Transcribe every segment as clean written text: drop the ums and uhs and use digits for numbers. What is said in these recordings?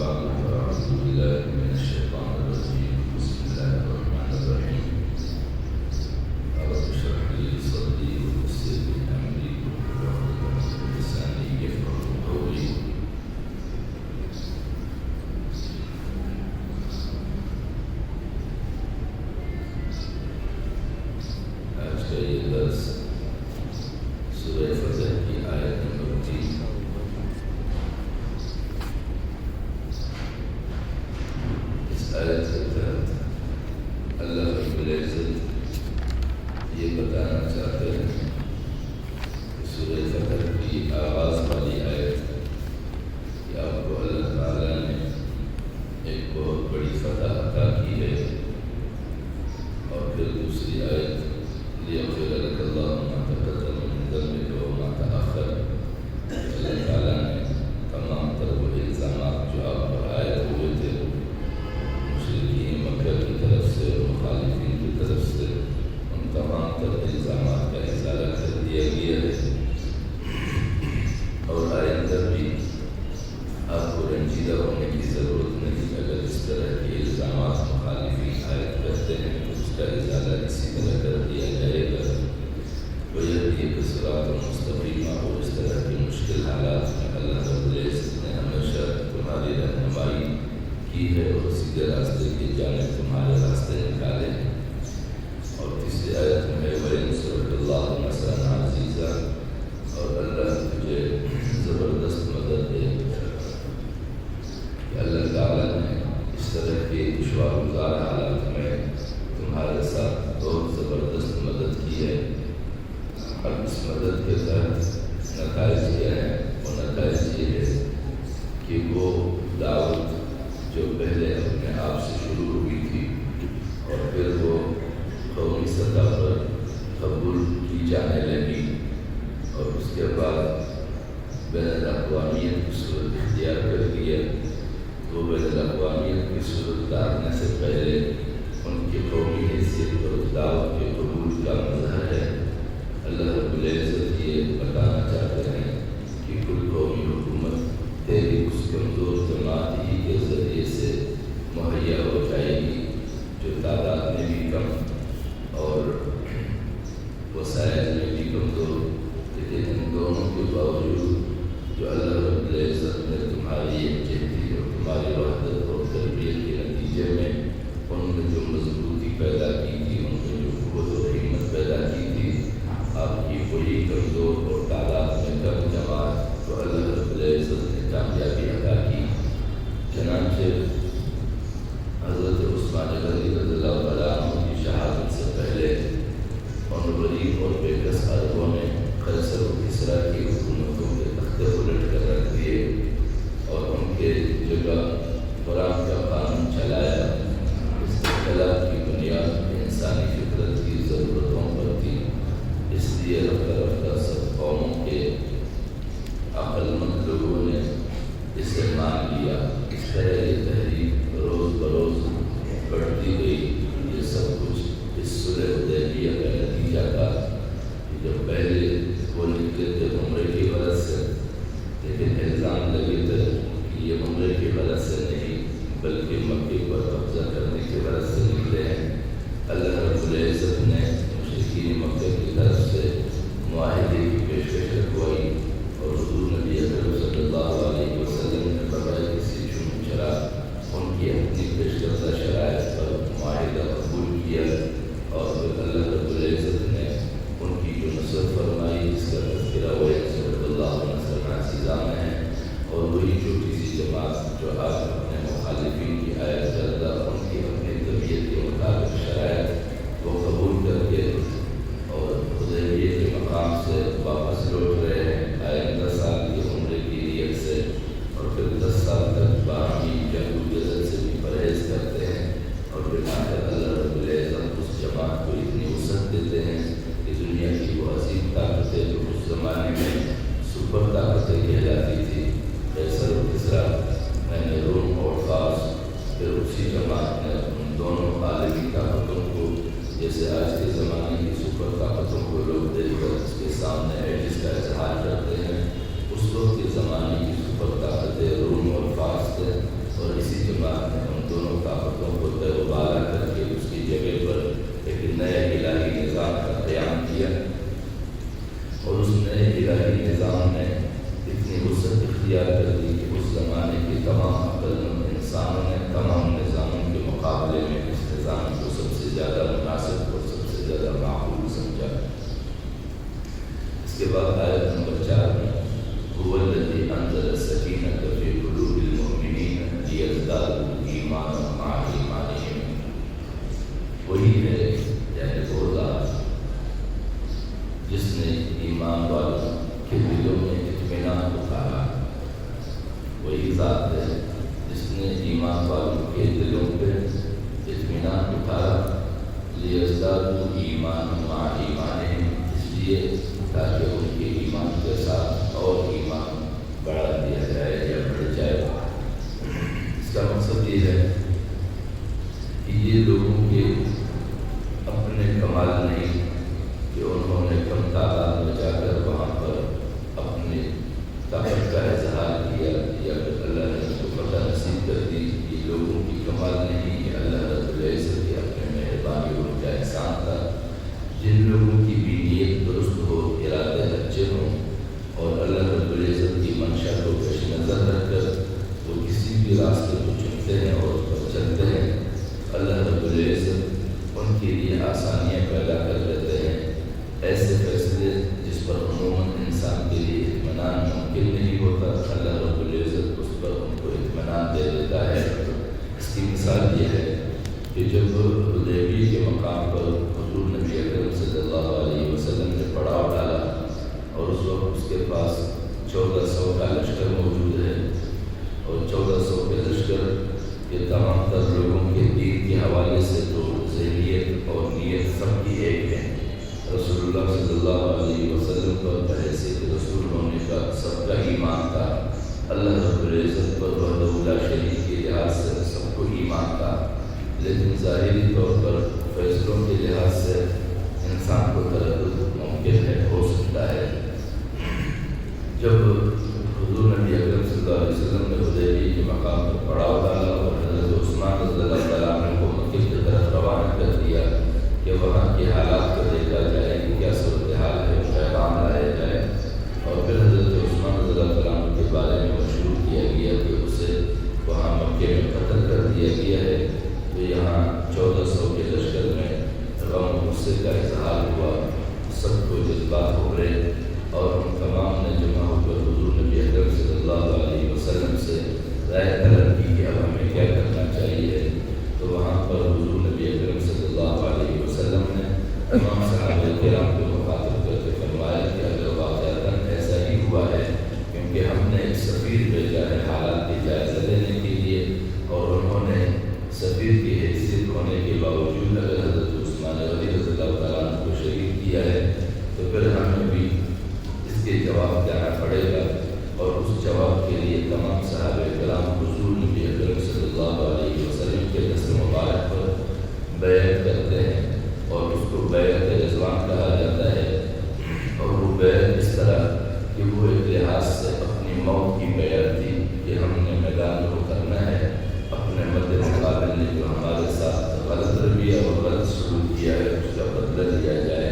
بعد فأعوذ بالله من الشيطان الرجيم. بسم الله الرحمن الرحيم. رب اشرح لي صدري ويسر لي أمري واحلل عقدة من لساني يفقهوا قولي. آج کا یہ درس سورہ فجر کی آیت نمبر 3 اس آیت کے تحت اللہ رب العزت یہ بتانا چاہتے ہیں کہ سورہ فجر کی آغاز والی آیت کہ آپ کو اللہ تعالیٰ نے ایک بہت بڑی فتح عطا کی ہے، اور پھر دوسری آیت لِيَغْفِرَ لَكَ اللَّهُ مَا تَقَدَّمَ مِن ذَنبِكَ وَمَا تَأَخَّرَ. اللہ تعالیٰ نے تمام تر وہ الزامات جو آپ پر عائد ہوئے تھے مشرکین مکہ کی طرف سے اور مخالفین کی طرف سے، ان تمام تر الزامات کا ازالہ کر دیا گیا ہے، اور آئندہ بھی آپ کو رنجیدہ ہونے کی ضرورت نہیں. اگر اس طرح کے الزامات مخالفین عائد کرتے ہیں تو اس کا ازالہ اسی طرح کر دیا جائے گا. وَيَهْدِيكَ صِرَاطًا مُسْتَقِيمًا. اور اس طرح کی مشکل حالات میں اللہ رب العزت نے ہمیشہ تمہاری رہنمائی کی ہے اور سیدھے راستے کی جانب تمہارے راستے نکالے ہیں. اور تیسری آیت میں ہے وَيَنْصُرَكَ اللَّهُ نَصْرًا عَزِيزًا. اور اللہ تجھے زبردست مدد دے. کہ اللہ تعالیٰ نے اس طرح کے دشوار گزار حالات میں تمہارے ساتھ بہت زبردست مدد کی ہے. اب اس مدد کے تحت نتائج کیا ہے؟ وہ نتائج یہ ہے کہ وہ دعوت جو پہلے اپنے آپ سے شروع ہوئی تھی اور پھر وہ قومی سطح پر قبول کی جانے لگی، اور اس کے بعد بین الاقوامیت کی صورت اختیار کر لیا. وہ بین الاقوامیت کی صورت دارنے سے پہلے ان کی قومی حیثیت پر دعوت کے قبول کا مظہر ہے. اللہ رب العزت یہ بتانا چاہتے ہیں کہ کل قومی حکومت تیری اس کمزور جماعت ہی کے ذریعے سے مہیا ہو جائے گی، جو تعداد میں بھی کم اور وسائل میں بھی کمزور. لیکن ان دونوں کے باوجود جو اللہ رب العزت نے تمہاری یکجہتی اور تمہاری وحدت اور تربیت کے نتیجے میں ان میں جو مضبوطی پیدا کی تھی، ان میں جو قوت و ہمت پیدا کی تھی، آپ کی وہی کمزور اور تعداد میں کم جماعت تو اللہ رب العزت نے کامیابی عطا کی. چنانچہ حضرت عثمان غنی رضی اللہ تعالیٰ عنہ کی شہادت سے پہلے ان غریب اور بے کس عربوں نے قیصر و کسریٰ کی حکومتوں کے تختے الٹ کر رکھ دیے اور ان کے جگہ قرآن کا قانون چلایا. اس اختلاف کی بنیاد انسانی فطرت کی ضرورتوں پر تھی، اس لیے رفتہ رفتہ سب قوموں کے عقل مند لوگوں نے اسے مان لیا. اس طرح یہ تحریک روز بروز بڑھتی گئی. یہ سب کچھ اس صلح حدیبیہ کا نتیجہ تھا. جب پہلے وہ نکلے تھے عمرے کی غرض سے، لیکن الزام لگے تھے کہ یہ عمرے کی غرض سے نہیں بلکہ مکے پر قبضہ کرنے کی غرض سے نکلے ہیں. اللہ رب العزت نے مشرکین مکہ کی طرف سے معاہدے کی پیشکش رکھوائی، اور حضور نبی اکرم صلی اللہ علیہ وسلم نے بغیر کسی چون چرا ان کی اپنی پیش کردہ شرائط پر معاہدہ قبول کیا. اور پھر اللہ رب العزت نے ان کی جو نصرت فرمائی، جس کا تذکرہ وَيَنْصُرَكَ اللَّهُ نَصْرًا عَزِيزًا میں ہے، اور وہی چھوٹی سی جماعت جو آج اپنے مخالفین کی عائد کردہ ان کی اپنی طبیعت کے مطابق شرائط وہ قبول کر کے اور حدیبیہ کے مقام سے واپس لوٹ رہے ہیں آئندہ سال کی عمرے کی نیت سے، اور پھر 10 سال تک باہمی جنگ و جدل سے بھی پرہیز کرتے ہیں. اور پھر آخر اللہ رب العزت اس جماعت کو اتنی وسعت دیتے ہیں کہ دنیا کی وہ عظیم طاقتیں جو اس زمانے میں سپر طاقتیں کہلاتی تھی، قیصر و کسریٰ، میں نے اختیار کر دی کہ اس زمانے کے تمام عقلمند انسانوں نے تمام نظاموں کے مقابلے میں اس نظام کو سب سے زیادہ مناسب اور سب سے زیادہ معقول سمجھا۔ اس کے بعد آیت نمبر 4 میں هو الذی انزل السکینۃ فی قلوب المؤمنین لیزدادوا ایمانا مع ایمانہم، وہی ہے یعنی وہ ذات جس نے ایمان والوں کے دلوں میں اطمینان اتارا، وہی ذات ہے جس نے ایمان والوں کے دلوں پہ اطمینان اتارا، لیزدادوا ایمانا مع ایمانہم، اس لیے تاکہ ان کے ایمان کے ساتھ اور ایمان بڑھا دیا جائے یا بڑھ جائے۔ اس کا مقصد یہ ہے کہ یہ لوگوں کے اپنے کمال نہیں کہ انہوں نے کم تعداد میں جا کر وہاں پر اپنی طاقت کا اظہار کیا یا پھر اللہ نے ان کو فتح نصیب کر دی، یہ لوگوں کی کمال نہیں، یہ اللہ رب العزت کی اپنے مہربانی اور ان کا احسان تھا۔ جن لوگوں کی بھی نیت درست ہو، ارادے اچھے ہوں اور اللہ رب العزت کی منشا کو پیش نظر رکھ کر وہ کسی بھی راستے کو چنتے ہیں اور اس پر چلتے ہیں، اللہ رب العزت ان کے لیے آسانیاں پیدا کر دیتے ہیں۔ ایسے فیصلے جس پر عموماً انسان کے لیے اطمینان ممکن نہیں ہوتا، اللہ رب العزت اس پر ان کو اطمینان دے دیتا ہے۔ اس کی مثال یہ ہے کہ جب حدیبیہ کے مقام پر حضور نبی اکرم صلی اللہ علیہ وسلم نے پڑاؤ ڈالا اور اس وقت اس کے پاس 1400 کا لشکر موجود ہے، اور 1400 کے لشکر کے تمام تر لوگوں کے دین کے حوالے سے تو ذہنیت اور نیت سب کی ایک ہے۔ رسول اللہ صلی اللہ علیہ وسلم پر بحیثیت رسول ہونے کا سب کا ایمان تھا، اللہ رب العزت پر وحدہ لا شریک کے لحاظ سے سب کو ایمان تھا، لیکن ظاہری طور پر فیصلوں کے لحاظ سے انسان کو تردد ممکن ہے، ہو سکتا ہے۔ جب حضور نبی اکرم صلی اللہ علیہ وسلم نے حدیبیہ کے مقام پر پڑاؤ ڈالا اور حضرت عثمان رضی اللہ تعالیٰ عنہ کو مکہ کی طرف روانہ کر دیا کہ وہاں کے حالات کو دیکھا جائے کہ کیا صورتحال ہے، پیغام لایا جائے، اور پھر حضرت عثمان رضی اللہ تعالیٰ عنہ کے بارے میں مشہور کیا گیا کہ اسے وہاں مکے میں قتل کر دیا گیا ہے، تو یہاں 1400 کے لشکر میں غم و غصے کا اظہار ہوا، سب کو جذبات ابھرے اور ان تمام نے جمع ہو کر حضور نبی اکرم صلی اللہ علیہ وسلم سے رائے طلب کی کہ اب ہمیں کیا کرنا چاہیے۔ تو وہاں پر حضور نبی اکرم صلی اللہ علیہ وسلم نے تمام صحابہ کرام کو مخاطب کر کے فرمایا کہ اگر واقعتاً ایسا ہی ہوا ہے، کیونکہ ہم نے ایک سفیر بھیجا ہے حالات کی جائزہ لینے کے لیے، اور انہوں نے سفیر کی حیثیت ہونے کے باوجود اگر حضرت عثمان غنی رضی اللہ تعالیٰ عنہ کو شہید کیا ہے تو پھر ہمیں بھی اس کے جواب دینا پڑے گا، اور اس جواب کے لیے تمام صحابہ کرام حضور نبی اکرم صلی اللہ علیہ وسلم کے دست مبارک پر بیعت کرتے ہیں، اور اس کو بیعت رضوان کہا جاتا ہے۔ اور وہ بیعت اس طرح کہ وہ ایک لحاظ سے اپنی موت کی بیعت تھی کہ ہم نے میدان کو کرنا ہے، اپنے مد مقابل نے جو ہمارے ساتھ غلط رویہ اور غلط سلوک کیا ہے اس کا بدلہ لیا جائے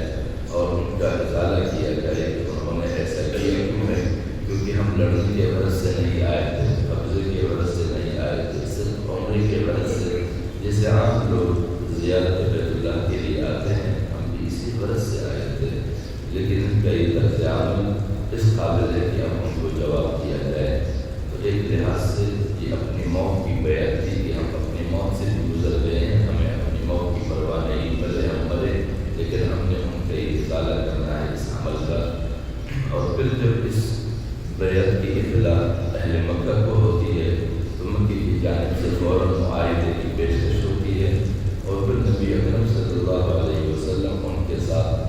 اور ان کا ازالہ کیا جائے کہ انہوں نے ایسا کیا کیوں ہے، کیونکہ ہم لڑنے کے غرض سے نہیں آئے تھے، قبضے کے غرض سے نہیں آئے تھے، صرف عمرے کے غرض سے، جیسے عام لوگ زیارت بیت اللہ کے لیے آتے ہیں، ہم بھی اسی غرض سے آئے تھے، لیکن ان کا یہ طرز عمل اس قابل ہے کہ اب ان کو جواب دیا جائے۔ تو ایک لحاظ سے یہ اپنی موت کی بیعت تھی کہ ہم اپنی موت سے بھی گزر گئے ہیں، ہمیں اپنی موت کی پرواہ نہیں، بھلے ہم مرے لیکن ہم نے ان کا یہ ازالہ کرنا ہے اس عمل کا۔ اور پھر جب اس بیعت کی اطلاع اہل مکہ کو ہوتی ہے تو مکہ کی جانب سے فوراً معاہدے کی پیشکش ہوتی ہے، اور پھر نبی اکرم صلی اللہ علیہ وسلم ان کے ساتھ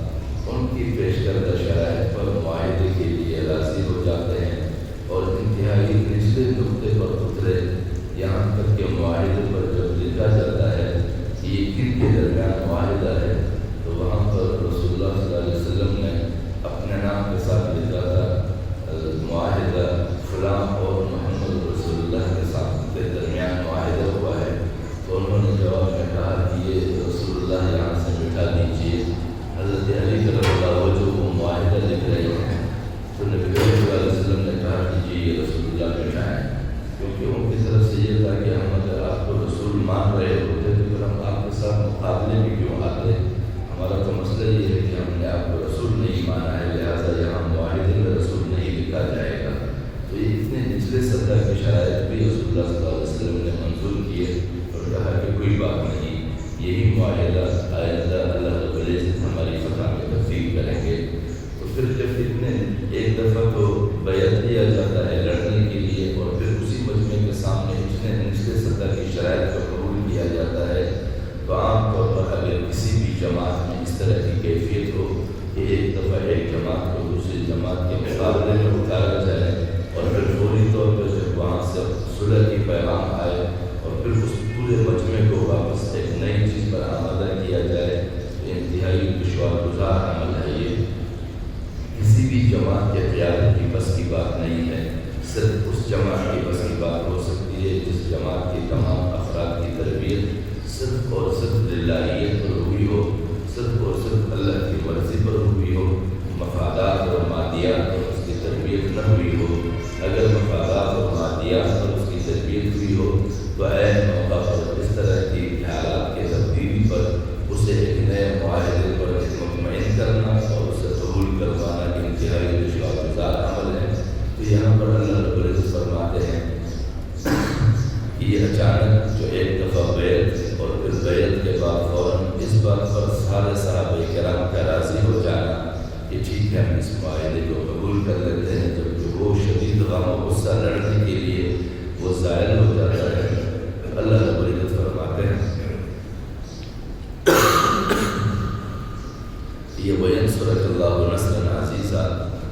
ان کی پیش کردہ شرائط پر معاہدے کے لیے راضی ہو جاتے ہیں، اور انتہائی نچلے نقطے پر اترے، یہاں تک کہ معاہدے پر جب لکھا جاتا ہے کہ یہ کن کے درمیان معاہدہ ہے تو وہاں پر رسول اللہ صلی اللہ علیہ وسلم نے اپنے نام کے ساتھ لکھا تھا معاہدہ فلاں اور محمد رسول اللہ کے ساتھ کے درمیان معاہدہ ہوا ہے، تو انہوں نے جواب میں کہا کہ یہ رسول اللہ یہاں سے مٹا دیجیے۔ حضرت علی کرم اللہ وجہ وہ معاہدہ اپنی طرف سے یہ تھا کہ ہم اگر آپ کو رسول مان رہے ہوتے تو پھر ہم آپ کے ساتھ مقابلے بھی کیوں آتے؟ ہمارا تو مسئلہ یہ ہے کہ ہم نے آپ کو رسول نہیں مانا ہے، لہٰذا یہاں معاہدے میں رسول نہیں لکھا جائے گا۔ تو یہ اتنے نچلے سطح کی شرائط بھی رسول اللہ صلی اللہ علیہ وسلم نے منظور کیے اور کہا کہ کوئی بات نہیں، یہی معاہدہ آئندہ اللہ رب العزت ہماری فتح میں تبدیل کریں گے۔ تو پھر جب اتنے ایک دفعہ تو بیعت دیا جاتا ہے لڑنے کے لیے اور پھر اسی مجمع کے سامنے اتنے نچلے سطح کی شرائط کو قبول کیا جاتا ہے، تو عام طور پر اگر کسی بھی جماعت میں اس طرح کی کیفیت ہو کہ ایک دفعہ ایک جماعت کو دوسری جماعت کے مقابلے میں اتارا جائے اور پھر فوری طور پر جب وہاں سے صلح کی پیغام آئے اور پھر اس پورے مجمع کو واپس ایک نئی چیز پر آمادہ کیا جائے، انتہائی دشوار گزار عمل ہے یہ۔ کسی بھی جماعت کے قیادت کی بس کی بات نہیں ہے، صرف اس جماعت کی بس کی بات ہو سکتی ہے جس جماعت کے تمام افراد کی تربیت صرف اور صرف للہیت پر ہوئی ہو، صرف اور صرف اللہ کی مرضی پر ہوئی ہو، مفادات اور مادیات پر اس کی تربیت نہ ہوئی ہو۔ اگر مفادات اور مادیات پر اس کی تربیت ہوئی ہو تو عین موقع پر اس طرح کی حالات کے تبدیلی پر اسے ایک نئے معاہدے پر مطمئن کرنا اور اسے قبول کروانا انتہائی دشوار گزار عمل ہے۔ تو یہاں پر اللہ رب العزت فرماتے ہیں کہ یہ اچانک جو ایک دفعہ بیعت اور پھر بیعت کے بعد فوراً اس بات پر سارے صحابہ کرام کا راضی ہو جانا کہ ٹھیک ہے ہم اس معاہدے کو قبول کر لیتے ہیں، جبکہ وہ شدید غم و غصہ لڑنے کے لیے وہ زائل ہو جاتا ہے۔ اللہ رب العزت فرماتے ہیں یہ وَيَنْصُرَكَ اللَّهُ نَصْرًا عَزِيزًا،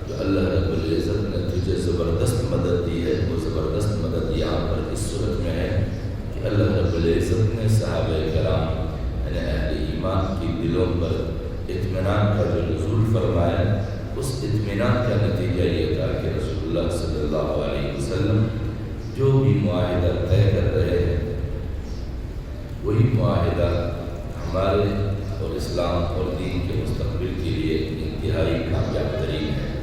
جو اللہ رب العزت نے تجھے زبردست مدد دی ہے، وہ زبردست مدد یہاں پر اس صورت میں ہے کہ اللہ رب العزت نے صحابہ کرام یعنی اہل ایمان کی دلوں پر اطمینان کا جو نزول فرمایا، اس اطمینان کا نتیجہ یہ تھا کہ رسول اللہ صلی اللہ علیہ وسلم جو بھی معاہدہ طے کر رہے ہیں وہی معاہدہ ہمارے اور اسلام اور دین کے مستقبل کے لیے انتہائی کامیاب ترین ہے۔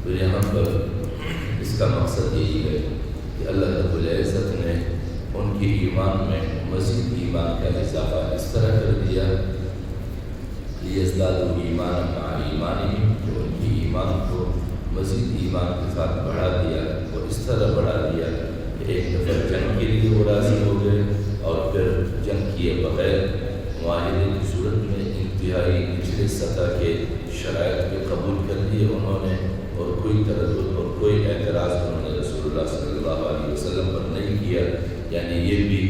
تو یہاں پر اس کا مقصد یہی ہے کہ اللہ رب العزت نے ان کی ایمان میں مزید ایمان کا اضافہ اس طرح کر دیا لیزدادوا ایمانا مع ایمانہم، جو ان کی ایمان کو مزید ایمان کے ساتھ بڑھا دیا اور اس طرح بڑھا دیا کہ ایک دفعہ جنگ کے لیے وہ راضی ہو گئے اور پھر جنگ کیے بغیر معاہدے کی صورت میں انتہائی نچلے سطح کے شرائط کے قبول کر لیے انہوں نے، اور کوئی تردد اور کوئی اعتراض انہوں نے رسول اللہ صلی اللہ علیہ وسلم پر نہیں کیا۔ یعنی یہ بھی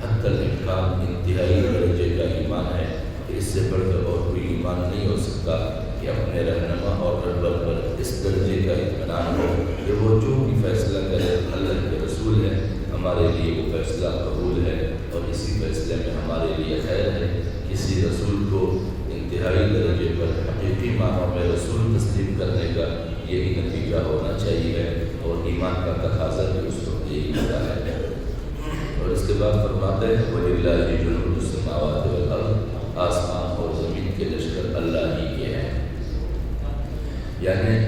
حتی الامکان انتہائی درجے کا ایمان ہے کہ اس سے بڑھ کر اور کوئی ایمان نہیں ہو سکتا کہ اپنے رہنما اور رہبر پر اس درجے کا اطمینان ہو کہ وہ جو بھی فیصلہ کرے اللہ کے رسول ہے، ہمارے لیے وہ فیصلہ قبول ہے اور اسی فیصلے میں ہمارے لیے خیر ہے۔ کسی رسول کو انتہائی درجے پر حقیقی معنوں میں رسول تسلیم کرنے کا یہی نتیجہ ہونا چاہیے اور ایمان کا تقاضا بھی اس وقت یہی ہوتا ہے۔ اور اس کے بعد فرماتے ہیں وَلِلَّهِ جُنُودُ السَّمَاوَاتِ وَالْأَرْضِ، آسمان اور زمین کے لشکر اللہ ہی کے ہیں۔ یعنی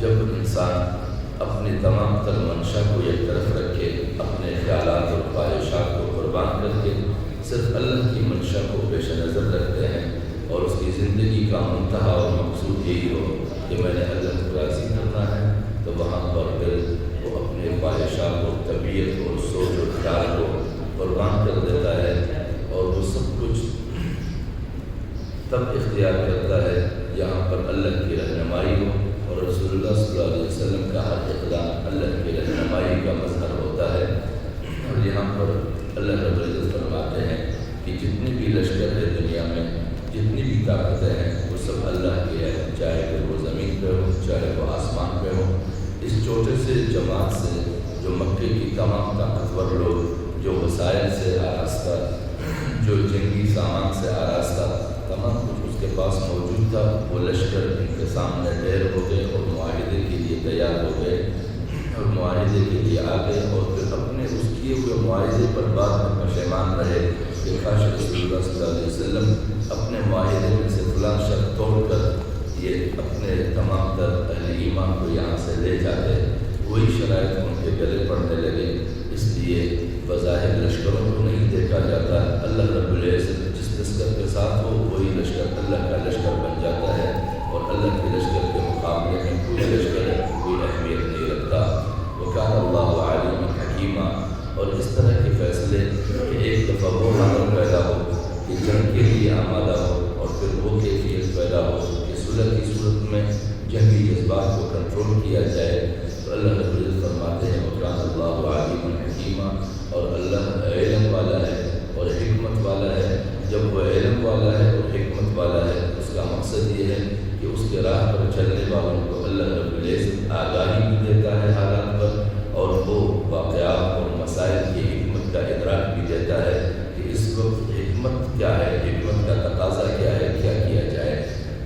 جب انسان اپنی تمام تر منشا کو ایک طرف رکھے، اپنے خیالات اور خواہشات کو قربان کر کے صرف اللہ کی منشا کو پیش نظر رکھتے ہیں اور اس کی زندگی کا منتہا اور مقصود یہی ہو کہ میں نے اللہ کو راضی کرنا ہے، تو وہاں پر پھر وہ اپنے خواہشات اور طبیعت اور سوچ اور خیال کو قربان کر دیتا ہے اور وہ سب کچھ تب اختیار کرتا ہے یہاں پر اللہ کی رہنمائی ہو، اور رسول اللہ صلی اللہ علیہ وسلم کا ہر اقدام اللہ کی رہنمائی کا مظہر ہوتا ہے۔ اور یہاں پر اللہ رب العزت فرماتے ہیں کہ جتنی بھی لشکر ہے دنیا میں، جتنی بھی طاقتیں ہیں، وہ سب اللہ کی ہے، چاہے کہ وہ زمین پہ ہو چاہے وہ آسمان پہ ہو۔ اس چھوٹے سے جماعت سے جو مکے کی تمام طاقتور لوگ، جو وسائل سے آراستہ، جو جنگی سامان سے آراستہ تمام کچھ اس کے پاس موجود تھا، وہ لشکر ان کے سامنے ڈھیر ہو گئے اور معاہدے کے لیے تیار ہو گئے اور معاہدے کے لیے آ گئے، اور پھر اپنے اس کیے ہوئے معاہدے پر بعد میں پشیمان رہے کہ کاش رسول اللہ صلی اللہ علیہ وسلم اپنے معاہدے میں سے فلاں شرط توڑ کر یہ اپنے تر اہل ایمان کو یہاں سے لے جاتے، وہی شرائط ان کے گلے پڑنے لگے۔ اس لیے بظاہر لشکروں کو نہیں دیکھا جاتا، اللہ رب العزت جس لشکر کے ساتھ ہو وہی لشکر اللہ کا لشکر بن جاتا ہے، اور اللہ کے لشکر کے مقابلے میں کوئی لشکر کوئی اہمیت نہیں رکھتا۔ وکان اللہ علیما حکیما۔ اور اس طرح کے فیصلے کہ ایک دفعہ وہ حالت پیدا ہو کہ جنگ کے لیے آمادہ ہو، اور پھر وہ کیفیت پیدا ہو کہ صلح کی صورت میں جنگی جذبات کو کنٹرول کیا جائے، تو اللہ رب العزت فرماتے ہیں وکان اللہ علیما حکیما، اور اللہ علم والا ہے اور حکمت والا ہے۔ جب وہ علم والا ہے اور حکمت والا ہے، اس کا مقصد یہ ہے کہ اس کے راہ پر چلنے والوں کو اللہ رب العزت آگاہی بھی دیتا ہے حالات پر، اور وہ واقعات اور مسائل کی حکمت کا ادراک بھی دیتا ہے کہ اس وقت حکمت کیا ہے، حکمت کا تقاضا کیا ہے، کیا کیا جائے۔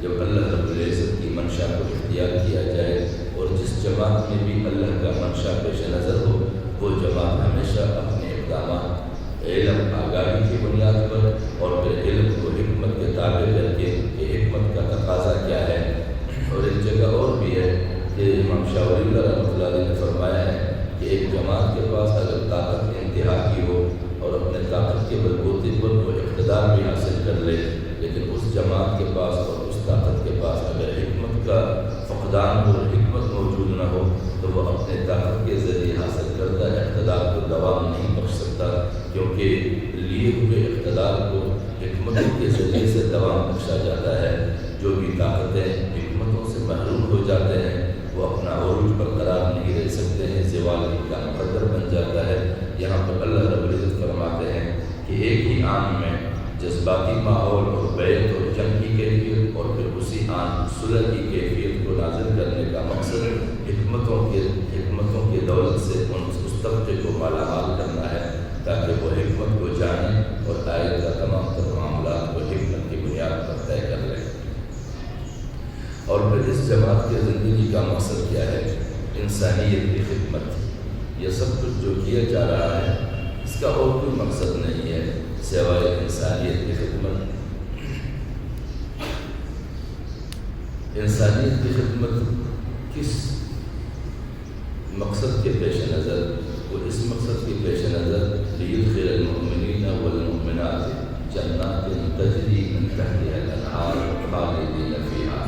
جب اللہ رب العزت کی منشا کو اختیار کیا جائے، اور جس جماعت میں بھی اللہ کا منشا پیش نظر ہو، وہ جماعت ہمیشہ اپنے اقدامات علم آگاہی کی بنیاد پر اور پھر علم کو حکمت کے تابع کر کے کہ حکمت کا تقاضا کیا ہے۔ اور ایک جگہ اور بھی ہے کہ امام شاہ ولی اللہ رحمۃ اللہ علیہ نے فرمایا ہے کہ ایک جماعت کے پاس اگر طاقت انتہا کی ہو اور اپنے طاقت کے بلبوتے پر وہ اقتدار بھی حاصل کر لے، لیکن اس جماعت کے پاس اور اس طاقت کے پاس اگر حکمت کا فقدان ہو، حکمت موجود نہ ہو، تو وہ اپنے طاقت کے ذریعے حاصل کردہ اقتدار کو دوام نہیں بخش سکتا، کیونکہ لیے ہوئے اقتدار کو حکمتوں کے ذریعے سے دوام بخشا جاتا ہے۔ جو بھی طاقتیں حکمتوں سے محروم ہو جاتے ہیں، وہ اپنا عروج برقرار نہیں رہ سکتے ہیں، زوال کا مقدر بن جاتا ہے۔ یہاں پر اللہ رب العزت فرماتے ہیں کہ ایک ہی آن میں جذباتی ماحول اور بیعت اور جنگ کی کیفیت، اور پھر اسی آن صلح کی کیفیت کو نازل کرنے کا مقصد حکمتوں کی دولت سے اس طبقے کو مالا مال کرنا ہے، تاکہ وہ حکمت کو جانے اور آئندہ تمام تر معاملات کو حکمت کی بنیاد پر طے کر لیں۔ اور پھر اس جماعت کے زندگی کا مقصد کیا ہے؟ انسانیت کی خدمت۔ یہ سب کچھ جو کیا جا رہا ہے، اس کا اور کوئی مقصد نہیں ہے سوائے انسانیت کی خدمت۔ انسانیت کی خدمت کس مقصد کے پیش نظر؟ وہ اس مقصد کے پیش نظر لیدخل المؤمنین والمؤمنات جنات تجری من تحتها الانہار خالدین فیہا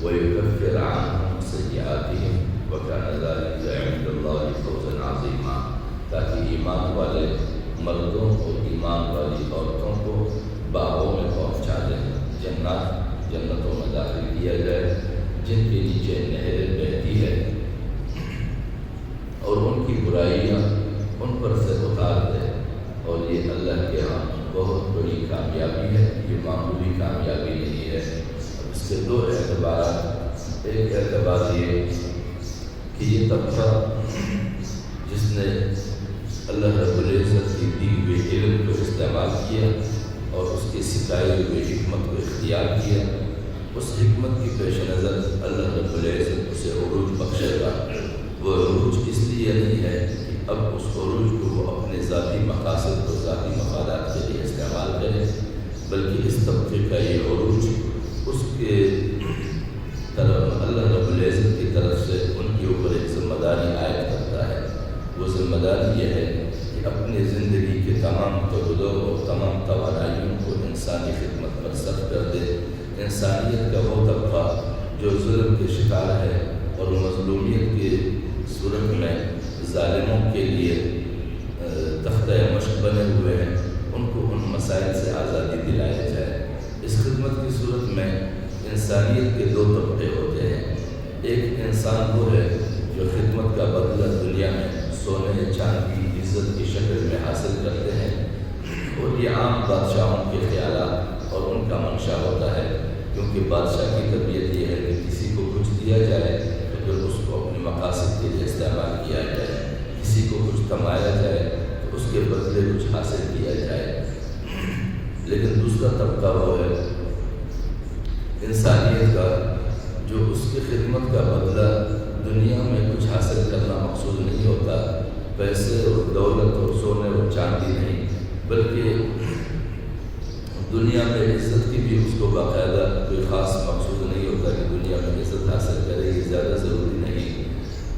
ویکفر عنہم سیئاتہم وکان ذلک عند اللہ فوزا عظیما، تاکہ ایمان والے مردوں اور ایمان والی عورتوں کو باغوں میں پہنچا دیں، جنتوں میں داخل کیا جائے جن کے نیچے نہریں بہتی ہے، اور ان کی برائیاں ان پر سے اتار دے۔ اور یہ اللہ کے ہاں بہت بڑی کامیابی ہے، یہ معمولی کامیابی نہیں ہے۔ اس کے دو اعتبارات، ایک اعتبار یہ کہ یہ طبقہ جس نے اللہ رب العزت کی دی ہوئے علم کو استعمال کیا اور اس کی سکھائی ہوئی حکمت کو اختیار کیا، اس حکمت کی پیش نظر اللہ رب العزت اسے عروج بخشے گا۔ وہ عروج اس لیے نہیں ہے کہ اب اس عروج کو وہ اپنے ذاتی مقاصد اور ذاتی مفادات کے لیے استعمال کرے، بلکہ اس طبقے کا یہ عروج اس کے طرف اللہ رب العزت کی طرف سے ان کے اوپر ایک ذمہ داری عائد کرتا ہے۔ وہ ذمہ داری یہ ہے کہ اپنی زندگی کے تمام تجدوں اور تمام توانائیوں کو انسانی خدمت پر صرف کر دے۔ انسانیت کا وہ طبقہ جو ظلم کے شکار ہے اور مظلومیت کے صورت میں ظالموں کے لیے تختہ مشق بنے ہوئے ہیں، ان کو ان مسائل سے آزادی دلایا جائے۔ اس خدمت کی صورت میں انسانیت کے دو طبقے ہوتے ہیں۔ ایک انسان وہ ہے جو خدمت کا بدلہ دنیا میں سونے چاندی عزت کی شکل میں حاصل کرتے ہیں، اور یہ عام بادشاہوں کے خیالات اور ان کا منشا ہوتا ہے، کیونکہ بادشاہ کی طبیعت یہ ہے کہ کسی کو کچھ دیا جائے تو پھر اس کو اپنے مقاصد کے لیے استعمال کیا جائے، کسی کو کچھ کمایا جائے تو اس کے بدلے کچھ حاصل کیا جائے۔ لیکن دوسرا طبقہ وہ ہے انسانیت کا جو اس کی خدمت کا بدلہ دنیا میں کچھ حاصل کرنا مقصود نہیں ہوتا، پیسے اور دولت اور سونے اور چاندی نہیں، بلکہ دنیا میں عزت کی بھی اس کو باقاعدہ کوئی خاص مقصود نہیں ہوتا کہ دنیا میں عزت حاصل کرے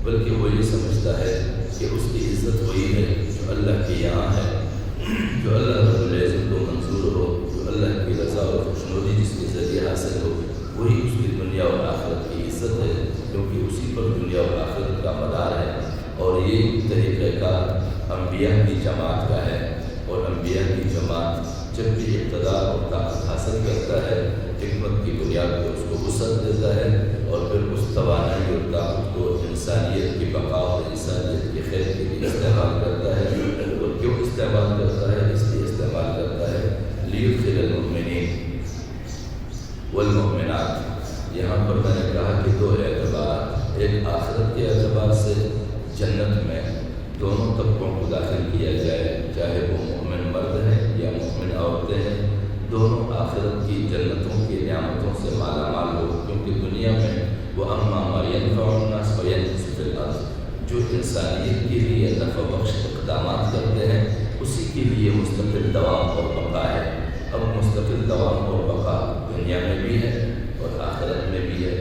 بلکہ وہ یہ سمجھتا ہے کہ اس کی عزت وہی ہے جو اللہ کے یہاں ہے، جو اللہ رب العزت کو منظور ہو، جو اللہ کی رضا اور خوشنودی جس کے ذریعے حاصل ہو، وہی اس کی دنیا اور آخرت کی عزت ہے، کیونکہ اسی پر دنیا اور آخرت کا مدار ہے۔ اور یہ طریقہ کار انبیاء کی جماعت کا ہے، اور انبیاء کی جماعت جب بھی اقتدار اور طاقت حاصل کرتا ہے، حکمت کی بنیاد پر اس کو وسعت دیتا ہے، اور پھر اس توانائی اور طاقت کو انسانیت کی بقا اور انسانیت کے خیر کے لیے استعمال کرتا ہے۔ اور کیوں استعمال کرتا ہے؟ اس لیے استعمال کرتا ہے لیدخل المؤمنین والمؤمنات۔ یہاں پر میں نے کہا کہ دو اعتبار، ایک آخرت کے اعتبار سے جنت میں دونوں طبقوں کو داخل کیا جائے، چاہے وہ مومن مرد ہیں یا مومن عورتیں ہیں، دونوں آخرت کی جنتوں کی نعمتوں سے مالا مال ہو، کیونکہ دنیا میں وہ اما ما ينفع الناس وينقص في الارض، جو انسانیت کے لیے نفع بخش اقدامات کرتے ہیں اسی کے لیے مستقل دوام اور بقا ہے۔ اب مستقل دوام اور بقا دنیا میں بھی ہے اور آخرت میں بھی ہے۔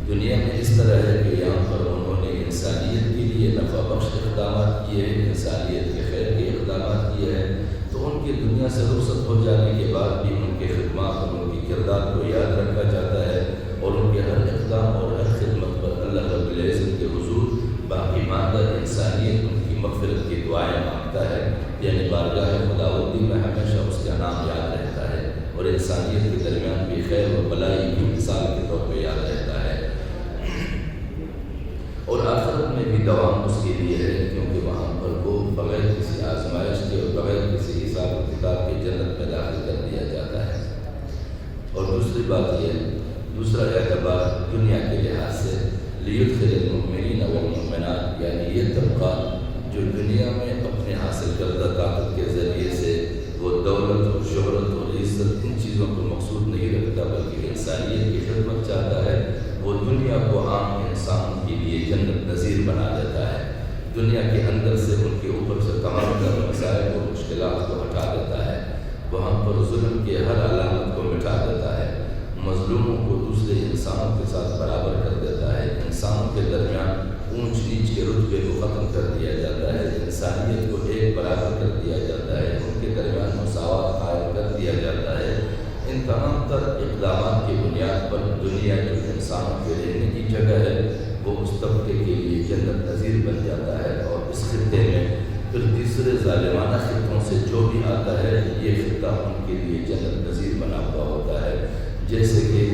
دنیا میں اس طرح ہے کہ یہاں پر انہوں نے انسانیت کے لیے نفع بخش اقدامات کیے ہیں، انسانیت کے خیر کے اقدامات کیے ہیں، تو ان کی دنیا سے رخصت ہو جانے کے بعد بھی ان کے خدمات اور ان کی کردار کو یاد رکھا جاتا ہے، اور ان کے ہر اقدام اور ہر خدمت پر اللہ رب العزت کے حضور باقی ماندہ انسانیت ان کی مغفرت کی دعائیں مانگتا ہے، یعنی بارگاہ خداوندی میں ہمیشہ اس کا نام یاد رہتا ہے، اور انسانیت کے درمیان بھی خیر و بلائی کی مثال کے طور پہ یاد رہتا ہے۔ اور آخرت میں بھی دوام اس کے لیے ہے، کیونکہ وہاں پر وہ بغیر کسی آزمائش کے اور بغیر کسی حساب و کتاب کے جنت میں داخل کر دیا جاتا ہے۔ اور دوسری بات یہ، دوسرا اعتبار دنیا کے لحاظ سے لیدخل المؤمنین والمؤمنات، یعنی یہ طبقہ جو دنیا میں اپنے حاصل کردہ طاقت کے ذریعے سے وہ دولت اور شہرت اور عزت ان چیزوں کو مقصود نہیں رکھتا، بلکہ انسانیت کی خدمت چاہتا ہے، وہ دنیا کو عام انسان کے لیے جنت نظیر بنا دیتا ہے، دنیا کے اندر سے ان کے اوپر سے تمام تر مسائل اور مشکلات کو ہٹا دیتا ہے، وہاں پر ظلم کے ہر علامت کو مٹا دیتا ہے، مظلوموں کو دوسرے انسانوں کے ساتھ برابر کر دیتا ہے، انسانوں کے درمیان اونچ نیچ کے رتبے کو ختم کر دیا جاتا ہے، انسانیت کو ایک برابر کر دیا جاتا ہے، ان کے درمیان مساوات قائم کر دیا جاتا ہے۔ ان تمام تر اقدامات کی بنیاد پر دنیا جو انسانوں کے رہنے کی جگہ ہے وہ اس طبقے کے لیے جنت نظیر بن جاتا ہے، اور اس خطے میں پھر تیسرے ظالمانہ خطوں سے جو بھی آتا ہے یہ خطہ ان کے لیے جنت نظیر بنا ہوا ہوتا ہے۔ جیسے کہ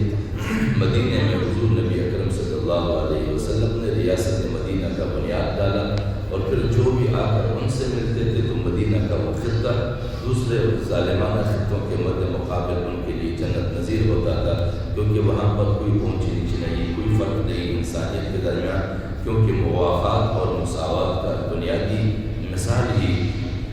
مدینہ میں حضور نبی اکرم صلی اللہ علیہ وسلم نے ریاست مدینہ کا بنیاد ڈالا، اور پھر جو بھی آ کر ان سے ملتے تھے تو مدینہ کا وہ خطہ دوسرے ظالمانہ خطوں کے مد مقابل ان کے لیے جنت نظیر ہوتا تھا، کیونکہ وہاں پر کوئی اونچ نیچ نہیں، کوئی فرق نہیں انسانیت کے درمیان، کیونکہ موافقات اور مساوات کا بنیادی مثال ہی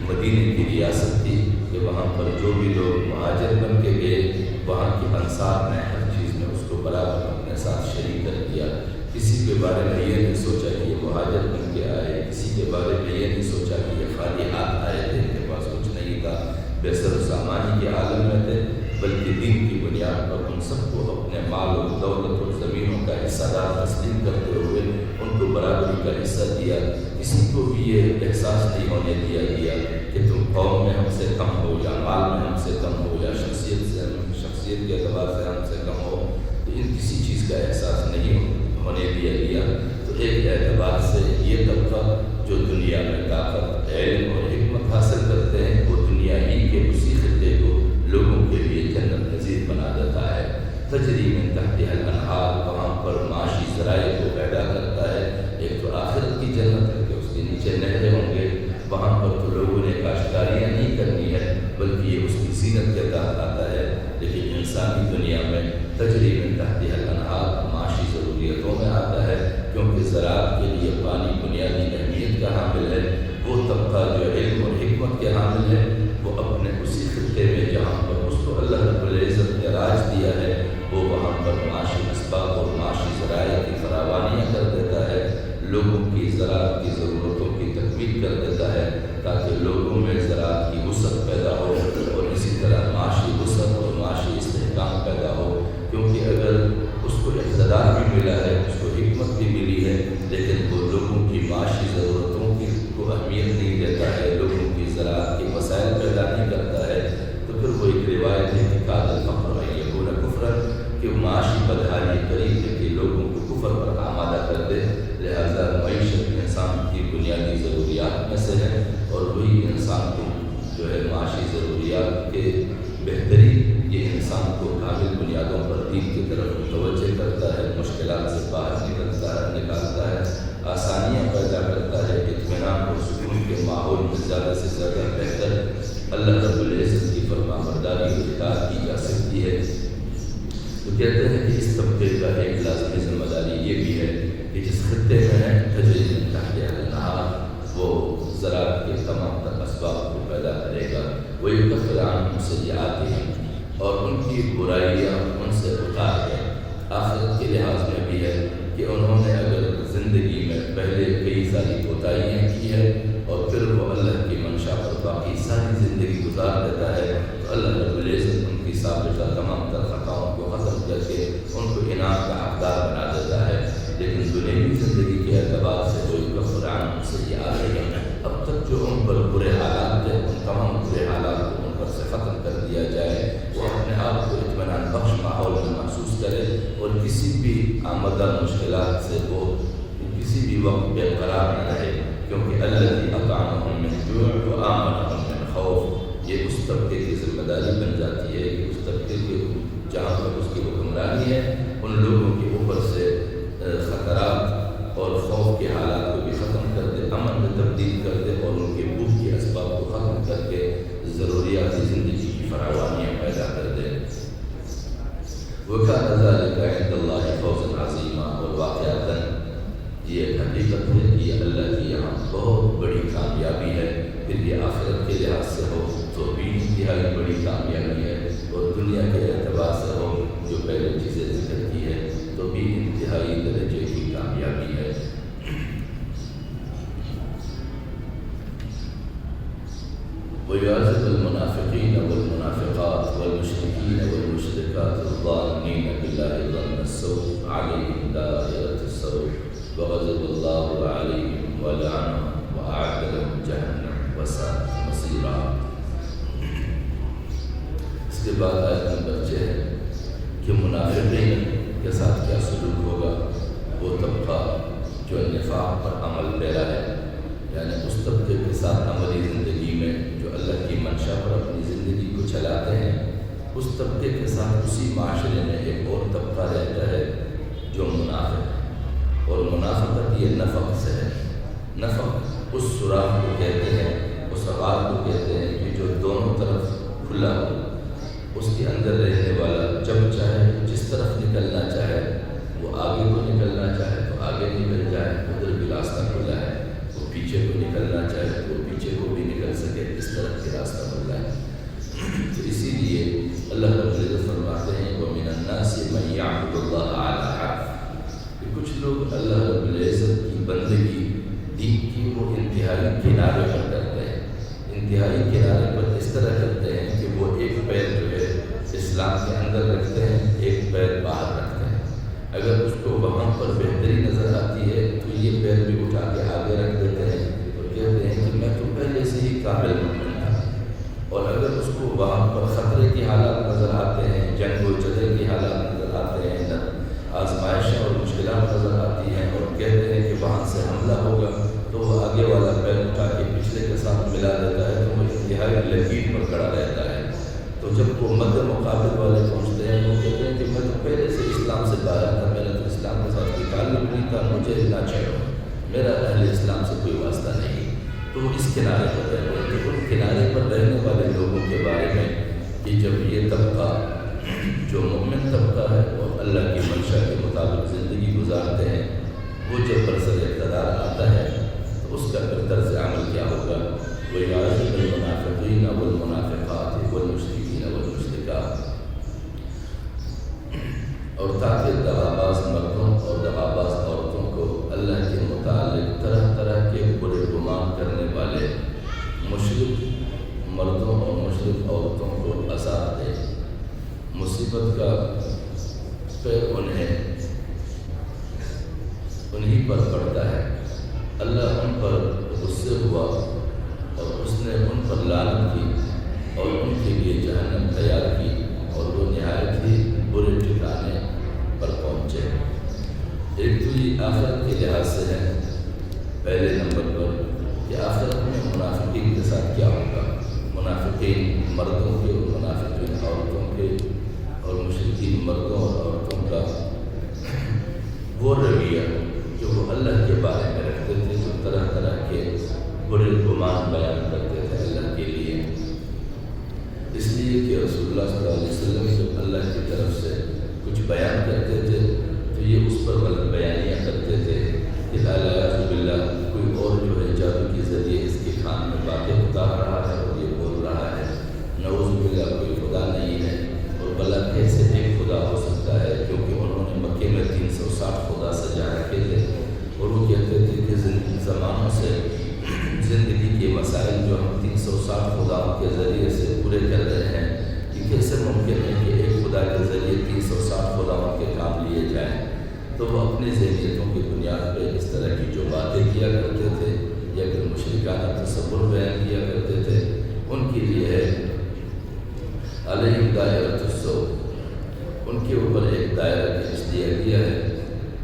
مدینہ کی ریاست تھی کہ وہاں پر جو بھی لوگ مہاجر بن کے گئے، وہاں کے انصار نے ہر چیز میں اس کو برابر اپنے ساتھ شریک کر دیا، کسی کے بارے میں یہ نہیں سوچا کہ یہ مہاجر بن کے آئے، کسی کے بارے میں یہ نہیں سوچا کہ یہ خالی ہاتھ آئے تھے، ان کے پاس کچھ نہیں تھا، بے سر و سامانی کے عالم میں تھے، بلکہ دین کی بنیاد پر ان سب کو اپنے مال و دولت اور زمینوں کا حصہ دار تسلیم کرتے ہوئے ان کو برابری کا حصہ دیا۔ کسی کو بھی یہ احساس نہیں ہونے دیا گیا کہ تم قوم میں ہم سے کم ہو، یا مال میں ہم سے کم ہو، یا شخصیت کے اعتبار سے ہم سے کم ہو، تو ان کسی چیز کا احساس نہیں ہونے دیا گیا۔ تو ایک اعتبار سے یہ طبقہ جو دنیا میں طاقت، علم اور حکمت حاصل کرتے ہیں وہ دنیا ہی کے اسی خطے کو لوگوں کے لیے جنت نظیر بنا دیتا ہے۔ تجری من تحتها الانہار، وہاں پر معاشی ذرائع کو پیدا کرتا ہے، ایک تو آخرت کی جنت ہے کہ اس کے نیچے نہریں ہوں گے، وہاں پر تو لوگوں نے کاشتکاریاں نہیں کرنی ہے بلکہ یہ اس کی زینت کے تحت آتا ہے، لیکن انسانی دنیا میں تجری من تحتها الانہار معاشی ضروریتوں میں آتا ہے، کیونکہ زراعت کے لیے پانی بنیادی اہمیت کا حامل ہے۔ وہ طبقہ جو علم اور حکمت کے حامل ہے وہ اپنے اسی خطے میں جہاں پر اس کو اللہ رب العزت نے راج دیا ہے وہ وہاں پر معاشی اسباب اور معاشی ذرائع کی فراوانیاں کر دیتا ہے، لوگوں کی زراعت کی ضرورتوں کی تکمیل کر دیتا ہے تاکہ لوگوں میں زراعت کی وسعت پیدا ہو، اور اسی طرح معاشی وسعت اور معاشی استحکام پیدا ہو، کیونکہ اگر اس کو اقتدار بھی ملا ہے، اس کو حکمت بھی ملی ہے، لیکن وہ لوگوں سے زیادہ بہتر اللہ رب العزت کی فرما برداری و اطاعت کی جا سکتی ہے۔ تو کہتے ہیں کہ اس طبقے کا ایک لازمی ذمہ داری یہ بھی ہے کہ جس خطے میں تجری من تحتها الانہار وہ زراعت کے تمام تر اسباب کو پیدا کرے گا، وَيُكَفِّرُ عَنْهُمْ سَيِّئَاتِهِمْ، اور ان کی برائیاں ان سے اتار دیں۔ آخرت کے لحاظ میں بھی ہے کہ انہوں نے اگر زندگی میں پہلے کئی ساری کوتاہیاں کی ہے اور پھر وہ اللہ کی منشا پر باقی ساری زندگی گزار دیتا ہے تو اللہ رب العزت ان کی سابقہ تمام تر خطاؤں کو ختم کر کے ان کو انعام کا حقدار بنا دیتا ہے۔ لیکن دنیاوی زندگی کے اعتبار سے کوئی کفر عام سے یہ آ رہی ہے، اب تک جو ان پر برے حالات تھے ان تمام برے حالات کو ان پر سے ختم کر دیا جائے، وہ اپنے آپ کو اطمینان بخش ماحول میں محسوس کرے اور کسی بھی آمدہ مشکلات سے وہ کسی بھی وقت بے قرار نہ رہے، کیونکہ الذی اطعمہم من جوع وآمنہم من خوف، یہ اس طبقے کی ذمہ داری بن جاتی ہے کہ اس طبقے کے جہاں پر اس کی حکمرانی ہے ان لوگوں کے اوپر سے خطرات اور خوف کے حالات کو بھی ختم کر دے، امن میں تبدیل کر دے اور ان کے بھوک کے اسباب کو ختم کر کے ضروریاتی زندگی کی فراوانیاں پیدا کر دے۔ وَكَانَ ذَلِكَ عِندَ اللَّهِ فَوْزًا عَظِيمًا، اور واقعتاً یہ حقیقت ہے کہ یہ اللہ کی یہاں بہت بڑی کامیابی ہے، پھر یہ آخرت کے لحاظ سے ہو تو بھی انتہائی بڑی کامیابی ہے، اور دنیا کے اعتبار سے ہو جو پہلے چیزیں ذکر کی ہے تو بھی انتہائی درجے کی کامیابی ہے۔ وَيُعَذِّبُ الْمُنَافِقِينَ وَالْمُنَافِقَاتِ وَالْمُشْرِكِينَ وَالْمُشْرِكَاتِ الظَّانِّينَ بِاللَّهِ ظَنَّ السَّوْءِ عَلَيْهِمْ دَائِرَةُ السَّوْءِ وَغَضِبَ اللَّهُ عَلَيْهِمْ وَلَعَنَهُمْ وَأَعَدَّ لَهُمْ جَهَنَّمَ وَسَاءَتْ مَصِيرًا۔ اس کے بعد آیت نمبر 6 ہے کہ منافقین کے ساتھ کیا سلوک ہوگا۔ وہ طبقہ جو نفاق پر عمل پیرا ہے، یعنی اس طبقے کے ساتھ عملی زندگی میں جو اللہ کی منشا پر اپنی زندگی کو چلاتے ہیں، اس طبقے کے ساتھ اسی معاشرے میں ایک اور طبقہ رہتا ہے جو منافق ہے، اور منافقت یہ نفق سے ہے۔ نفق اس سوراخ کو کہتے ہیں، اس غار کو کہتے ہیں کہ جو دونوں طرف کھلا ہو، اس کے اندر رہنے والا جب چاہے جس طرف نکلنا چاہے، وہ آگے کو نکلنا چاہے تو آگے نکل جائے، ادھر بھی راستہ کھلا ہے، وہ پیچھے کو نکلنا چاہے تو پیچھے کو بھی نکل سکے، اس طرف کے راستہ کھلا ہے۔ تو اسی لیے اللہ رب العزت فرماتے ہیں وَمِنَ النَّاسِ مَن يَعْبُدُ اللَّهَ عَلَىٰ حَرْفٍ، کہ کچھ لوگ اللہ رب العزت کی بندگی دین کی وہ انتہائی کنارے پر کرتے ہیں، انتہائی کنارے پر اس طرح کرتے ہیں کہ وہ ایک پیر جو ہے اسلام کے اندر رکھتے ہیں، ایک پیر باہر رکھتے ہیں۔ اگر اس کو وہاں پر بہتری نظر آتی ہے تو یہ پیر بھی اٹھا کے آگے رکھ دیتے ہیں اور کہتے ہیں کہ میں تو پہلے سے ہی کامل مومن تھا، اور اگر اس کو وہاں پر خطرے کی حالات نظر آتے ہیں، جنگ و جدل کی حالات نظر آتے ہیں، آزمائشیں اور مشکلات نظر آتی ہیں اور کہتے ہیں کہ وہاں سے حملہ ہوگا تو وہ آگے والا پیر اٹھا کے پچھلے کے ساتھ ملا دیتا ہے تو وہ انتہائی لکیر پر کھڑا رہتا ہے۔ تو جب وہ مد مقابل والے پہنچتے ہیں وہ کہتے ہیں کہ میں تو پہلے سے اسلام سے باہر تھا، میرا تو اسلام کے ساتھ کوئی تعلق نہیں تھا، مجھے نہ چھیڑو، میرا اہل اسلام سے کوئی واسطہ نہیں۔ تو اس کنارے پر رہتے ہیں۔ تو ان کنارے پر رہنے والے لوگوں کے بارے میں کہ جب یہ طبقہ جو مومن طبقہ ہے اور اللہ کی منشا کے مطابق زندگی گزارتے ہیں، وہ جب برسر اقتدار آتا ہے تو اس کا پھر طرز عمل کیا ہوگا۔ وَيُعَذِّبُ الْمُنَافِقِينَ وَالْمُنَافِقَاتِ وَالْمُشْرِكِينَ وَالْمُشْرِكَاتِ، اور تاکہ دغاباز مردوں اور دغاباز عورتوں کو اللہ کے متعلق طرح طرح کے برے گمان کرنے والے مشرک مردوں اور مشرک عورتوں کو عذاب دے، مصیبت کا پیر انہیں پر پڑتا ہے۔ اللہ ان پر غصے ہوا اور اس نے ان پر لعنت کی اور ان کے لیے جہنم تیار کی اور وہ نہایت ہی برے ٹھکانے پر پہنچے۔ ایک تو یہ آخرت کے لحاظ سے ہے پہلے نمبر پر کہ آخرت میں منافقین کے ساتھ کیا ہوگا، منافقین مردوں کے اور منافقین عورتوں کے اور مشرکین مردوں اور عورتوں کا وہ رویہ جو وہ اللہ کے بارے میں رکھتے تھے، جو طرح طرح کے برے گمان بیان کرتے رسول اللہ صلی اللہ علیہ وسلم جب اللہ کی طرف سے کچھ بیان کرتے تھے تو یہ اس پر غلط بیانیاں کرتے تھے کہ اعوذ باللہ کوئی اور جو ہے جادو کے ذریعے اس کے کان میں باتیں اتار رہا ہے اور یہ بول رہا ہے، نعوذ باللہ کوئی خدا نہیں ہے، اور بلا کیسے ایک خدا ہو سکتا ہے، کیونکہ انہوں نے مکے میں 360 خدا سجا رکھے تھے اور وہ کہتے تھے کہ زمانوں سے زندگی کے مسائل جو ہم 360 خداؤں کے ذریعے سے پورے کر رہے ہیں، یہ کیسے ممکن ہے کہ ایک خدا کے ذریعے 360 خداؤں کے کام لیے جائیں؟ تو وہ اپنی ذہنیتوں کی بنیاد پہ اس طرح کی جو باتیں کیا کرتے تھے یا پھر مشرکانہ تصور بیان کیا کرتے تھے، ان کے لیے ہے علیہم دائرۃ السوء، ان کے اوپر ایک دائرہ کھینچ دیا گیا ہے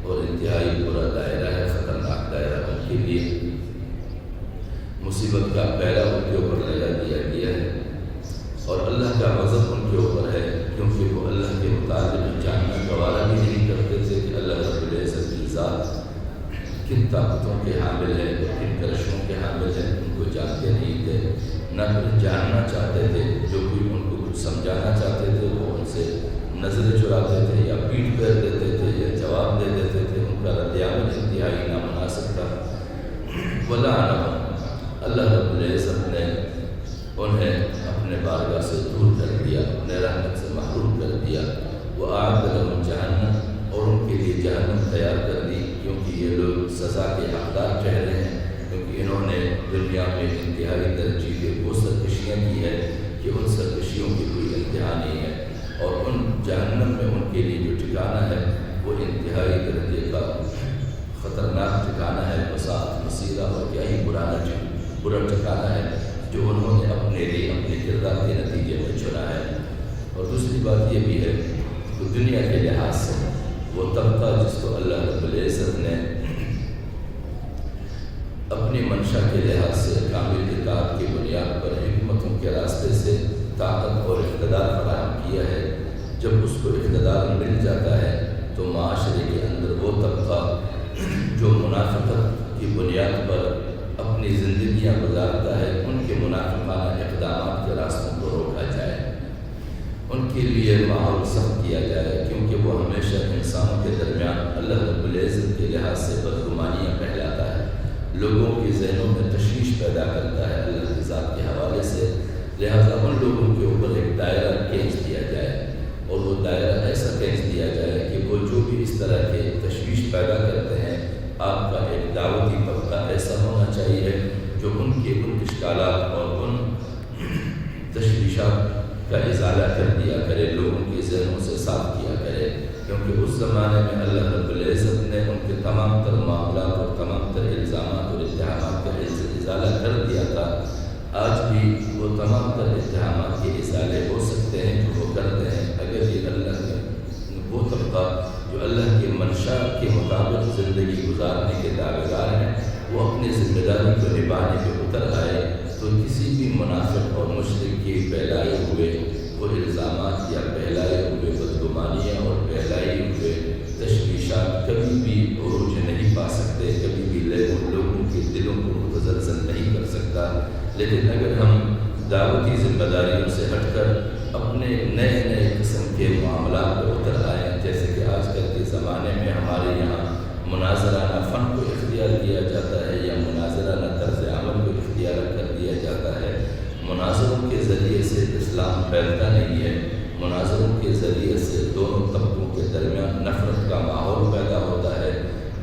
اور انتہائی برا دائرہ ہے، خطرناک دائرہ ان کے لیے، مصیبت کا پہلا ان کے اوپر لگا دیا گیا ہے، اور اللہ کا غضب ان کے اوپر ہے، کیونکہ وہ اللہ کے متعلق جاننا گوارا بھی نہیں کرتے تھے کہ اللہ رب العزت کی ذات کن طاقتوں کے حامل ہے اور کن کرشموں کے حامل ہے، ان کو جانتے نہیں تھے، نہ پھر جاننا چاہتے تھے، جو کوئی ان کو کچھ سمجھانا چاہتے تھے وہ ان سے نظریں چراتے تھے یا پیٹ پھیر دیتے تھے یا جواب دے دیتے تھے، ان کا رد عمل انتہائی نامناسب تھا۔ وَلَعَنَهُمْ، اللہ رب العزت نے انہیں اپنے بارگاہ سے دور کر دیا، اپنے رحمت سے محروم کر دیا، وَأَعَدَّ لَهُمْ جَهَنَّمَ، اور ان کے لیے جہنم تیار کر دی، کیونکہ یہ لوگ سزا کے حقدار ٹھہرے ہیں، کیونکہ انہوں نے دنیا میں انتہائی درجے کی وہ سرکشیاں کی ہے کہ ان سرکشیوں کی کوئی انتہا نہیں ہے، اور ان جہنم میں ان کے لیے جو ٹھکانہ ہے وہ انتہائی درجے کا خطرناک ٹھکانہ ہے، وساعت مسیرہ، اور کیا ہی برا ٹھکانہ ہے جو انہوں نے اپنے لیے اپنے کردار کے نتیجے میں چنا ہے۔ اور دوسری بات یہ بھی ہے کہ دنیا کے لحاظ سے وہ طبقہ جس کو اللہ رب العزت نے اپنی منشا کے لحاظ سے کامل اطاعت کی بنیاد پر حکمتوں کے راستے سے طاقت اور اقتدار فراہم کیا ہے، جب اس کو اقتدار مل جاتا ہے تو معاشرے کے اندر وہ طبقہ جو منافقت کی بنیاد پر اپنی زندگیاں گزارتا ہے، ان کے منافقانہ اقدامات کے راستوں کو روکا جائے، ان کے لیے ماحول سخت کیا جائے، کیونکہ وہ ہمیشہ انسانوں کے درمیان اللہ رب العزت کے لحاظ سے بدگمانیاں پھیلاتا ہے، لوگوں کے ذہنوں میں تشویش پیدا کرتا ہے اللہ کی ذات کے حوالے سے، لہذا ان لوگوں کے اوپر ایک دائرہ کھینچ دیا جائے، اور وہ دائرہ ایسا کھینچ دیا جائے کہ وہ جو بھی اس طرح کے تشویش پیدا کرتے ہیں، آپ کا ایک دعوتی طبقہ ایسا ہونا چاہیے جو ان کے ان اشکالات اور ان تشویشات کا ازالہ کر دیا کرے، لوگوں کے ذہنوں سے صاف کیا کرے، کیونکہ اس زمانے میں اللہ رب العزت نے ان کے تمام تر معاملات اور تمام تر الزامات اور اتہامات کا ازالہ کر دیا تھا۔ آج بھی وہ تمام تر اتہامات کے ازالے ہو سکتے ہیں جو وہ کرتے ہیں، اگر یہ اللہ کے وہ طبقہ جو اللہ کے منشا کے مطابق زندگی گزارنے کے دعویدار ہیں وہ اپنی ذمہ داری کو نبھانے پہ اتر آئے، تو کسی بھی منافق اور مشرک کے پھیلائے ہوئے وہ الزامات یا پھیلائے ہوئے بدگمانیاں اور پھیلائے ہوئے تشویشات کبھی بھی عروج نہیں پا سکتے، کبھی بھی لوگوں کے دلوں کو متزلزل نہیں کر سکتا۔ لیکن اگر ہم دعوتی ذمہ داریوں سے ہٹ کر اپنے نئے نئے قسم کے معاملات پر اتر آئیں، جیسے کہ آج کل کے زمانے میں ہمارے یہاں مناظرانہ فن کو اختیار کیا جاتا ہے یا مناظرانہ طرز عمل کو اختیار کر دیا جاتا ہے، مناظروں کے ذریعے سے اسلام پھیلتا نہیں ہے، مناظروں کے ذریعے سے دونوں طبقوں کے درمیان نفرت کا ماحول پیدا ہوتا ہے،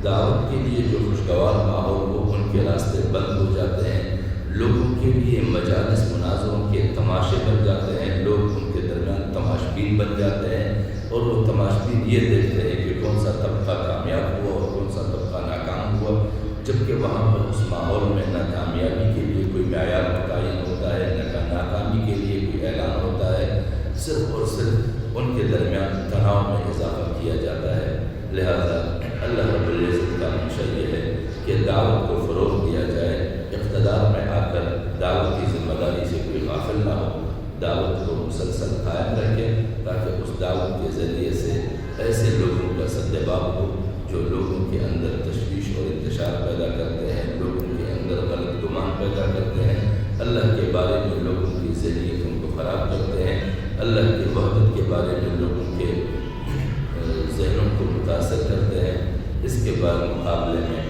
دعوت کے لیے جو خوشگوار ماحول وہ ان کے راستے بند ہو جاتے ہیں، لوگوں کے لیے مجالس مناظروں کے تماشے بن جاتے ہیں، لوگ ان کے درمیان تماشبین بن جاتے ہیں، اور وہ تماشبین یہ دیکھتے ہیں کہ کون سا طبقہ کامیاب ہوا اور کون سا طبقہ ناکام ہوا، جبکہ وہاں پر اس ماحول میں نہ کامیابی کے لیے کوئی معیار متعین ہوتا ہے، نہ ناکامی کے لیے کوئی اعلان ہوتا ہے، صرف اور صرف ان کے درمیان تناؤ میں اضافہ کیا جاتا ہے۔ لہذا اللہ رب العزت کا منشا یہ ہے کہ دعوت کو فروغ دیا جائے، اقتدار میں آ کر دعوت کی ذمہ داری سے کوئی غافل نہ ہو، دعوت کو مسلسل قائم رکھے تاکہ اس دعوت کے ذریعے سے ایسے لوگوں کا سدباب ہو جو لوگوں کے اندر تشویش اور انتشار پیدا کرتے ہیں، لوگوں کے اندر غلط گمان پیدا کرتے ہیں، اللہ کے بارے میں لوگوں کی ذہنیتوں کو خراب کرتے ہیں، اللہ کی وحدت کے بارے میں لوگوں کے ذہنوں کو متاثر کرتے ہیں۔ اس کے بعد مقابلے میں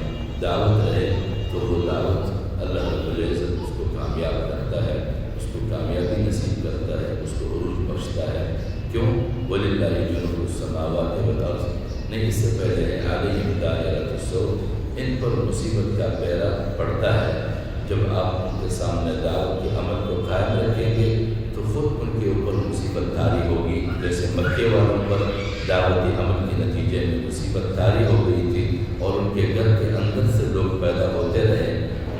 دعوت رہے تو وہ دعوت اللہ رب العزت اس کو کامیاب کرتا ہے، اس کو کامیابی نصیب کرتا ہے، اس کو عروج بخشتا ہے۔ کیوں؟ وَلِلَّهِ جُنُودُ السَّمَاوَاتِ وَالْأَرْضِ، نہیں اس سے پہلے عَلَيْهِمْ دَائِرَةُ السَّوْءِ، ان پر مصیبت کا پہرا پڑتا ہے۔ جب آپ ان کے سامنے دعوت کے عمل کو قائم رکھیں گے تو خود ان کے اوپر مصیبت طاری ہوگی، جیسے مکے والوں پر دعوتی عمل کے نتیجے میں مصیبت طاری ہو گئی تھی اور ان کے گھر کے اندر سے لوگ پیدا ہوتے رہے،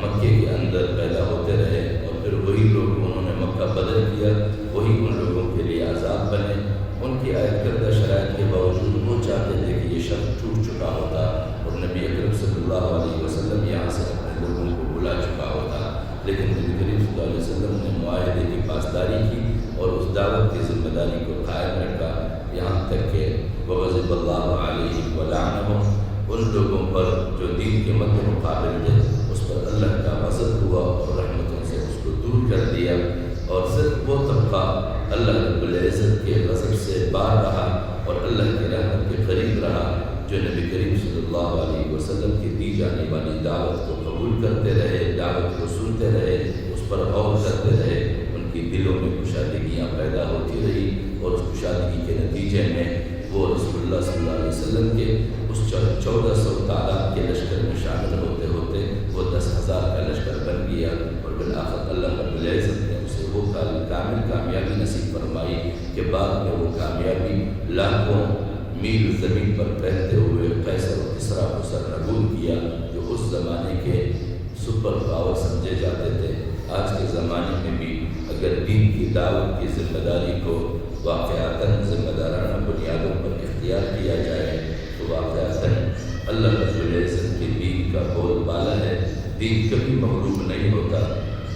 مکے کے اندر پیدا ہوتے رہے، اور پھر وہی لوگ انہوں نے مکہ بدل کیا، وہی ان لوگوں کے لیے عذاب بنے۔ ان کی عائد کردہ شرائط کے باوجود وہ چاہتے تھے کہ یہ شخص ٹوٹ چکا ہوتا اور نبی اکرم صلی اللہ علیہ وسلم یہاں سے اپنے لوگوں کو بلا چکا ہوتا، لیکن نبی کریم صلی اللہ علیہ وسلم نے معاہدے کی پاسداری کی اور اس دعوت کی ذمہ داری کو قائم رکھا، یہاں تک کہ وغضب اللہ علیہم ولعنہم، ان لوگوں پر جو دین کے مد مقابل تھے اس پر اللہ کا غضب ہوا اور رحمتوں سے اس کو دور کر دیا، اور صرف وہ طبقہ اللہ رب العزت کے غضب سے باہر رہا اور اللہ کی رحمت کے قریب رہا، جو نبی کریم صلی اللہ علیہ وسلم کی دی جانے والی دعوت کو قبول کرتے رہے، دعوت کو سنتے رہے، اس پر غور کرتے رہے، ان کی دلوں میں کشادگیاں پیدا ہوتی رہی، اور اس کشادگی کے نتیجے میں وہ رسول اللہ صلی اللہ علیہ وسلم کے اس 1400 تعداد کے لشکر میں شامل ہوتے ہوتے وہ 10,000 کا لشکر بن گیا، اور بالآخر اللہ رب العزت نے اسے وہ کامل کامیابی نصیب فرمائی کہ بعد میں وہ کامیابی لاکھوں میل زمین پر پھیلتے ہوئے قیصر و کسریٰ کو سرنگون کیا، جو اس زمانے کے سپر پاور سمجھے جاتے تھے۔ آج کے زمانے میں بھی اگر دین کی دعوت کی ذمہ داری کو واقعاتاً ذمہ دارانہ بنیادوں پر اختیار کیا جائے تو واقعاتاً اللہ رب العزت کے دین کا بول بالا ہے۔ دین کبھی مغلوب نہیں ہوتا،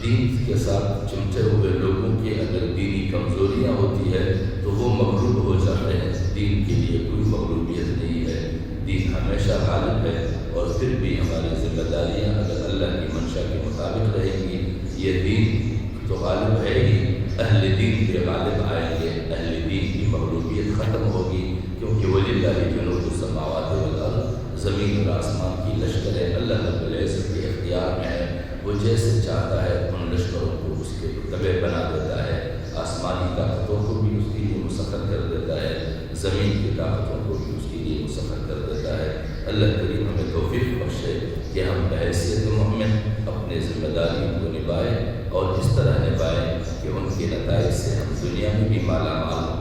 دین کے ساتھ چمٹے ہوئے لوگوں کی اگر دینی کمزوریاں ہوتی ہے تو وہ مغلوب ہو جاتے ہیں۔ دین کے لیے کوئی مغلوبیت نہیں ہے، دین ہمیشہ غالب ہے، اور پھر بھی ہماری ذمہ داریاں اگر اللہ کی منشا کے مطابق رہیں گی، یہ دین تو غالب ہے ہی، اہل دین کے غالب آئیں گے، اہل دین کی مغلوبیت ختم ہوگی، کیونکہ وَلِلَّهِ جُنُودُ السَّمَاوَاتِ وَالْأَرْضِ، زمین اور آسمان کی لشکریں اللہ رب العزت کے اختیار میں ہیں، وہ جیسے چاہتا ہے ان لشکروں کو اس کے تبع بنا دیتا ہے، آسمانی طاقتوں کو بھی اس کے لیے مسخر کر دیتا ہے، زمین کی طاقتوں کو بھی اس کے لیے مسخر کر دیتا ہے۔ اللہ کریم ہمیں توفیق بخشے کہ ہم بحیثیت مومن اپنے ذمہ داریوں کو نبھائیں، اور اس طرح نبھائیں کہ ان کے نتائج سے ہم دنیا میں بھی مالا مال